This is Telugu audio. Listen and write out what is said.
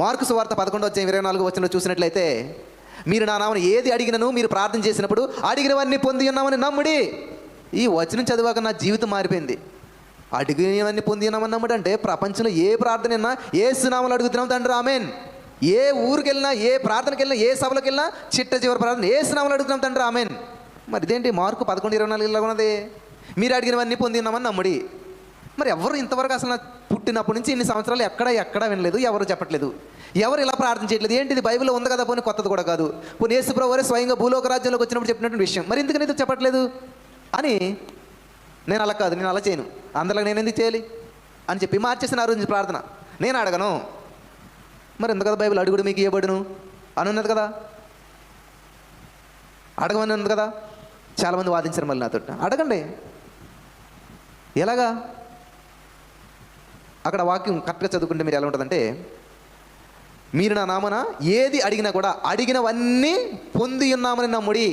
మార్కు సువార్త 11:24 చూసినట్లయితే, మీరు నా నామమున ఏది అడిగినను మీరు ప్రార్థన చేసినప్పుడు అడిగినవన్నీ పొంది ఉన్నామని నమ్ముడి. ఈ వచనం చదివాక నా జీవితం మారిపోయింది. అడిగినవన్నీ పొంది ఉన్నామని నమ్ముడు అంటే, ప్రపంచంలో ఏ ప్రార్థన అయినా యేసు నామములో అడుగుతున్నాం తండ్రి ఆమేన్. ఏ ఊరికి వెళ్ళినా, ఏ ప్రార్థనకి వెళ్ళినా, ఏ సభలకు వెళ్ళినా చిట్ట చివరి ప్రార్థన యేసు నామములో అడుగుతున్నాం తండ్రి ఆమేన్. మరి ఇదేంటి మార్కు 11:24 ఉన్నది? మీరు అడిగినవన్నీ పొంది ఉన్నామని నమ్ముడి. మరి ఎవరు ఇంతవరకు అసలు పుట్టినప్పటి నుంచి ఇన్ని సంవత్సరాలు ఎక్కడా వినలేదు, ఎవరు చెప్పట్లేదు, ఎవరు ఇలా ప్రార్థన చేయట్లేదు. ఏంటిది? బైబిల్లో ఉంది కదా, పోనీ కొత్తది కూడా కాదు, పోనీ యేసు ప్రభువే స్వయంగా భూలోక రాజ్యంలోకి వచ్చినప్పుడు చెప్పినటువంటి విషయం, మరి ఎందుకని ఇది చెప్పట్లేదు అని. నేను అలా కాదు, నేను అలా చేయను, అందరిలో నేను ఎందుకు చేయాలి అని చెప్పి మార్చేసిన ఆ రోజు ప్రార్థన. నేను అడగను, మరి ఎందుకు కదా బైబిల్ అడుగుడు మీకు ఇవ్వబడును అని ఉన్నది కదా, అడగమని ఉంది కదా. చాలామంది వాదించారు మళ్ళీ నాతో, అడగండి. ఎలాగా? అక్కడ వాక్యం కరెక్ట్గా చదువుకుంటే మీరు ఎలా ఉంటుందంటే, మీరు నా నామన ఏది అడిగినా కూడా అడిగినవన్నీ పొంది ఉన్నామని నమ్ముడి.